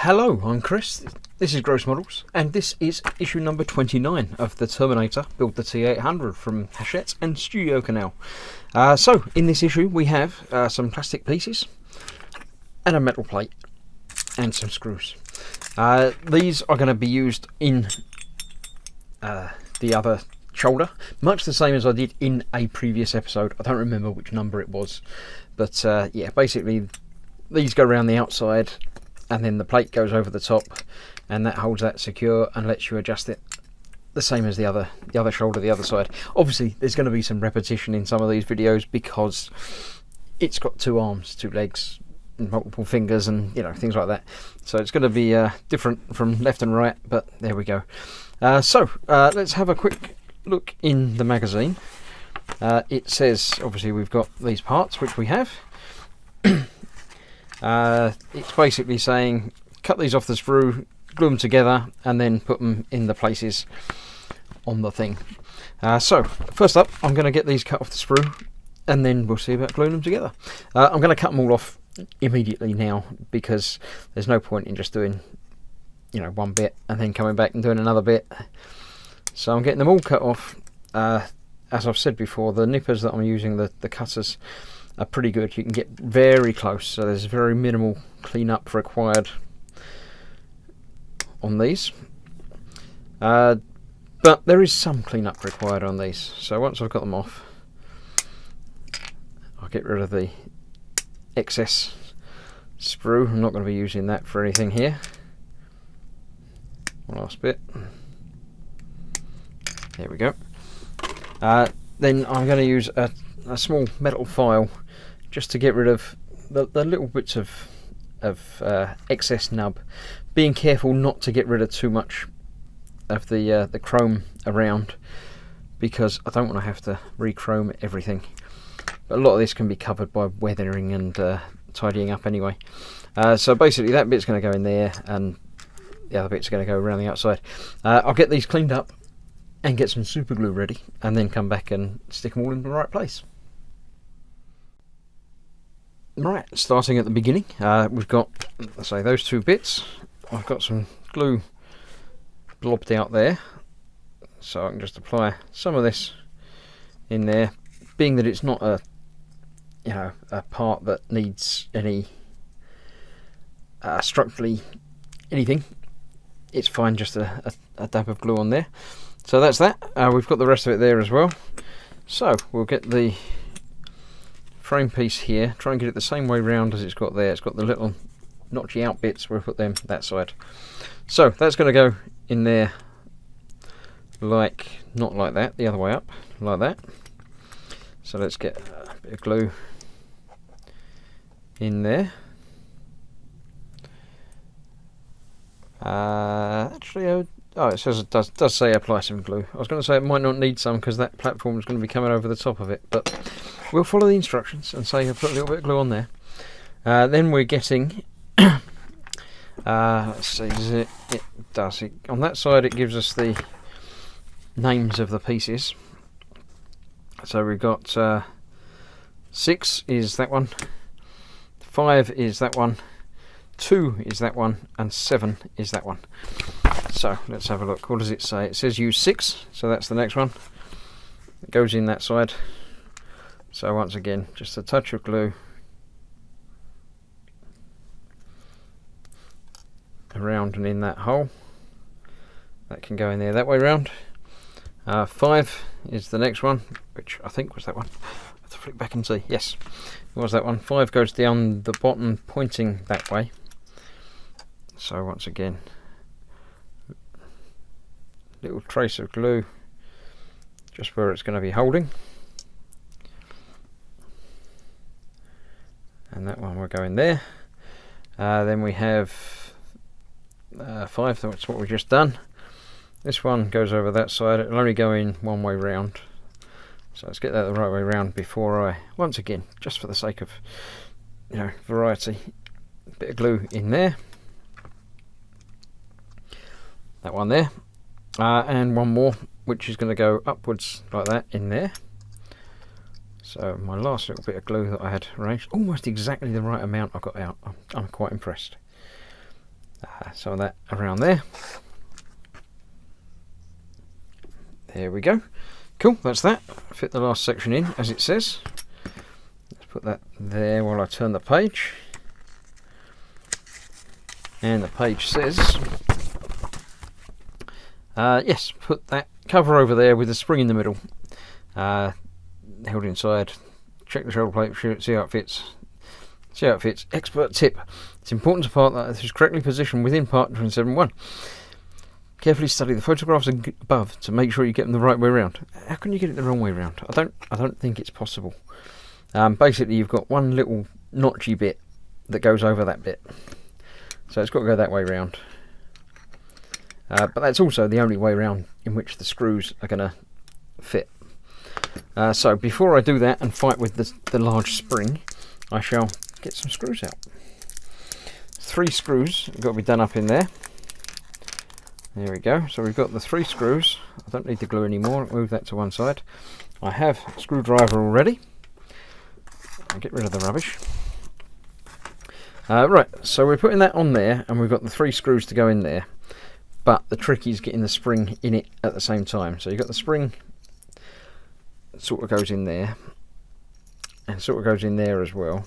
Hello, I'm Chris, this is Gross Models, and this is issue number 29 of the Terminator Build the T800 from Hachette and Studio Canal. So, in this issue we have some plastic pieces, and a metal plate, and some screws. These are going to be used in the other shoulder, much the same as I did in a previous episode. I don't remember which number it was, but yeah, basically these go around the outside, and then the plate goes over the top, and that holds that secure and lets you adjust it the same as the other shoulder, the other side. Obviously there's going to be some repetition in some of these videos because it's got two arms, two legs, multiple fingers, and you know, things like that, so it's going to be different from left and right, but there we go. So let's have a quick look in the magazine. It says obviously we've got these parts, which we have. It's basically saying cut these off the sprue, glue them together, and then put them in the places on the thing. So first up, I'm going to get these cut off the sprue, and then we'll see about gluing them together. I'm going to cut them all off immediately now, because there's no point in just doing, you know, one bit and then coming back and doing another bit. So I'm getting them all cut off. As I've said before, the nippers that I'm using, the cutters, are pretty good. You can get very close, so there's very minimal cleanup required on these. But there is some cleanup required on these. So once I've got them off, I'll get rid of the excess sprue. I'm not going to be using that for anything here. One last bit. There we go. Then I'm going to use a small metal file just to get rid of the little bits of excess nub, being careful not to get rid of too much of the chrome around, because I don't want to have to re-chrome everything. But a lot of this can be covered by weathering and tidying up anyway. So basically that bit's going to go in there, and the other bit's going to go around the outside. I'll get these cleaned up and get some super glue ready, and then come back and stick them all in the right place. Right, starting at the beginning, we've got, let's say, those two bits. I've got some glue blobbed out there, so I can just apply some of this in there. Being that it's not a part that needs any structurally anything, it's fine just a dab of glue on there. So that's that. We've got the rest of it there as well. So we'll get the frame piece here, try and get it the same way round as it's got there. It's got the little notchy out bits, we'll put them that side. So that's going to go in there, like, not like that, the other way up, like that. So let's get a bit of glue in there. Actually, oh, it says it does say apply some glue. I was going to say it might not need some because that platform is going to be coming over the top of it, but we'll follow the instructions and say put a little bit of glue on there. Then we're getting let's see, it does it on that side. It gives us the names of the pieces. So we've got 6 is that one, 5 is that one, 2 is that one, and 7 is that one. So let's have a look. What does it say? It says use 6, so that's the next one. It goes in that side. So once again, just a touch of glue around and in that hole. That can go in there that way round. 5 is the next one, which I think was that one. I have to flick back and see. Yes, it was that one. 5 goes down the bottom, pointing that way. So once again, little trace of glue just where it's going to be holding, and that one will go in there. Then we have 5, that's what we've just done. This one goes over that side. It'll only go in one way round, so let's get that the right way round before I, once again, just for the sake of, you know, variety, a bit of glue in there. That one there. And one more, which is going to go upwards like that in there. So my last little bit of glue that I had arranged, almost exactly the right amount I got out. I'm quite impressed. Some of that around there. There we go. Cool, that's that. Fit the last section in as it says. Let's put that there while I turn the page. And the page says, yes, put that cover over there with the spring in the middle. Held inside. Check the shoulder plate, see how it fits. See how it fits. Expert tip. It's important to part that it is correctly positioned within part 271. Carefully study the photographs above to make sure you get them the right way around. How can you get it the wrong way around? I don't think it's possible. Basically, you've got one little notchy bit that goes over that bit. So it's got to go that way round. But that's also the only way round in which the screws are going to fit. So before I do that and fight with the large spring, I shall get some screws out. 3 screws have got to be done up in there. There we go. So we've got the 3 screws. I don't need the glue anymore. I'll move that to one side. I have a screwdriver already. I'll get rid of the rubbish. Right, so we're putting that on there, and we've got the 3 screws to go in there. But the trick is getting the spring in it at the same time. So you've got the spring sort of goes in there, and sort of goes in there as well.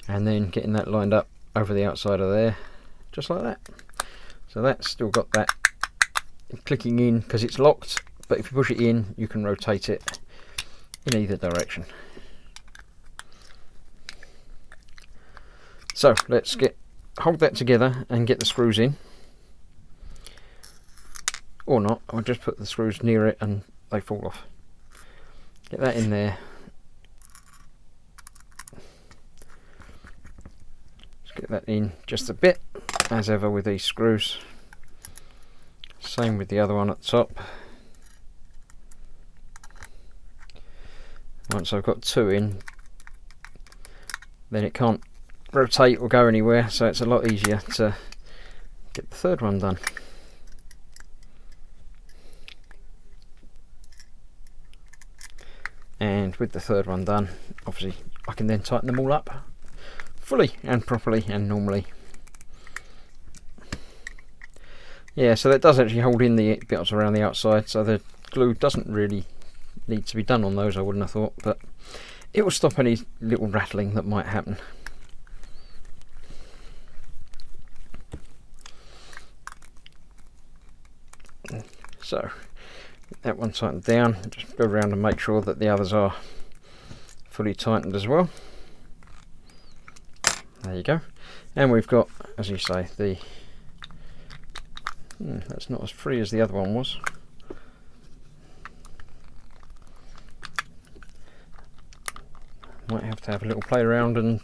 And then getting that lined up over the outside of there, just like that. So that's still got that clicking in because it's locked, but if you push it in, you can rotate it in either direction. So let's hold that together and get the screws in. Or not, I'll just put the screws near it and they fall off. Get that in there. Let's get that in just a bit, as ever with these screws. Same with the other one at the top. Once I've got 2 in, then it can't rotate or go anywhere, so it's a lot easier to get the 3rd one done. And with the 3rd one done, obviously I can then tighten them all up fully and properly and normally. Yeah, so that does actually hold in the bits around the outside, so the glue doesn't really need to be done on those, I wouldn't have thought, but it will stop any little rattling that might happen. So that one tightened down, just go around and make sure that the others are fully tightened as well. There you go. And we've got, as you say, the that's not as free as the other one was. Might have to have a little play around and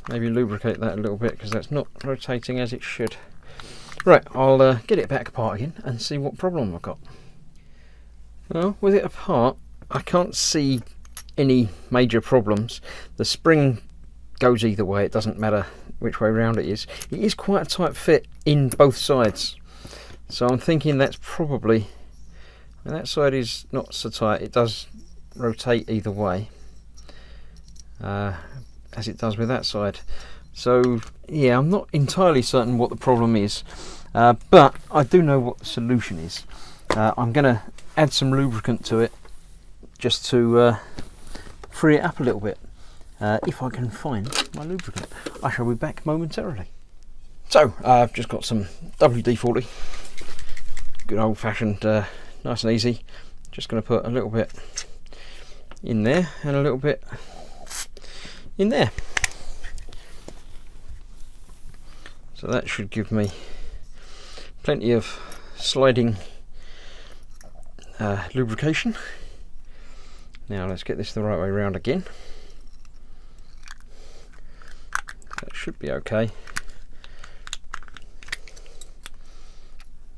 maybe lubricate that a little bit because that's not rotating as it should. Right, I'll get it back apart again and see what problem I've got. Well, with it apart, I can't see any major problems. The spring goes either way, it doesn't matter which way round it is. It is quite a tight fit in both sides. So I'm thinking that's probably, and that side is not so tight, it does rotate either way, as it does with that side. So yeah, I'm not entirely certain what the problem is, but I do know what the solution is. I'm going to add some lubricant to it just to free it up a little bit. If I can find my lubricant, I shall be back momentarily. So I've just got some WD-40, good old-fashioned, nice and easy. Just going to put a little bit in there and a little bit in there. So that should give me plenty of sliding lubrication. Now let's get this the right way around again. That should be okay.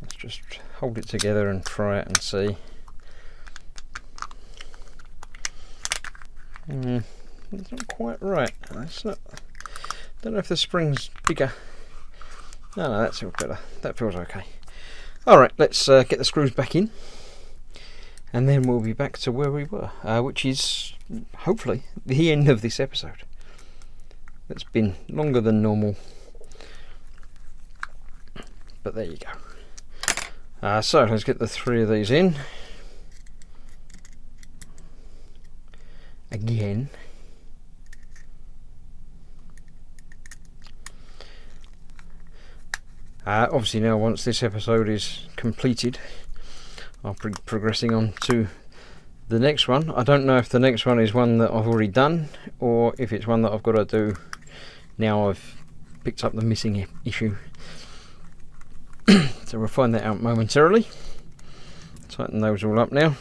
Let's just hold it together and try it and see. It's not quite right. That's not. Don't know if the spring's bigger. No, that feels better. That feels okay. Alright, let's get the screws back in, and then we'll be back to where we were, which is hopefully the end of this episode. that's been longer than normal, but there you go. So let's get the 3 of these in again. Obviously now, once this episode is completed, I'll be progressing on to the next one. I don't know if the next one is one that I've already done, or if it's one that I've got to do now I've picked up the missing issue. So we'll find that out momentarily. Tighten those all up now.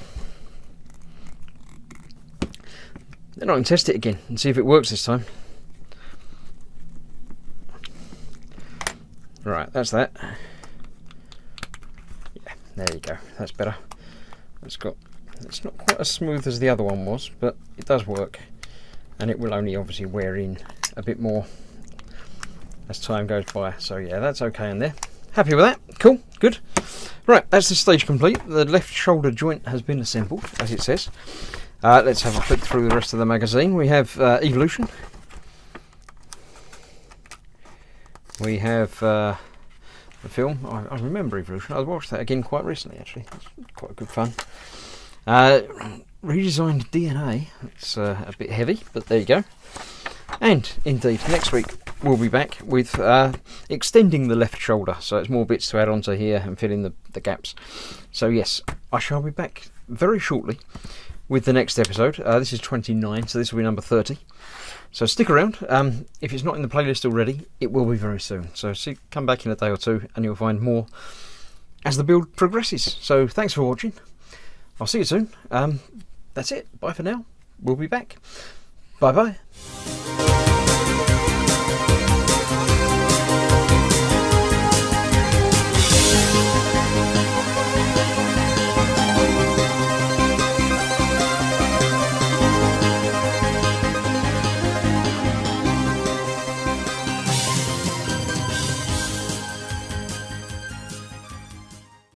Then I can test it again and see if it works this time. Right, that's that. Yeah, there you go. That's better. It's not quite as smooth as the other one was, but it does work, and it will only obviously wear in a bit more as time goes by. So yeah, that's okay in there. Happy with that. Cool, good. Right, that's the stage complete. The left shoulder joint has been assembled, as it says. Let's have a flick through the rest of the magazine. We have Evolution. We have the film. I remember Evolution. I watched that again quite recently, actually. It's quite good fun. Redesigned DNA. It's a bit heavy, but there you go. And indeed, next week we'll be back with extending the left shoulder. So it's more bits to add onto here and fill in the gaps. So yes, I shall be back very shortly with the next episode. This is 29, so this will be number 30. So stick around. If it's not in the playlist already, it will be very soon. So come back in a day or two and you'll find more as the build progresses. So thanks for watching. I'll see you soon. That's it. Bye for now. We'll be back. Bye bye.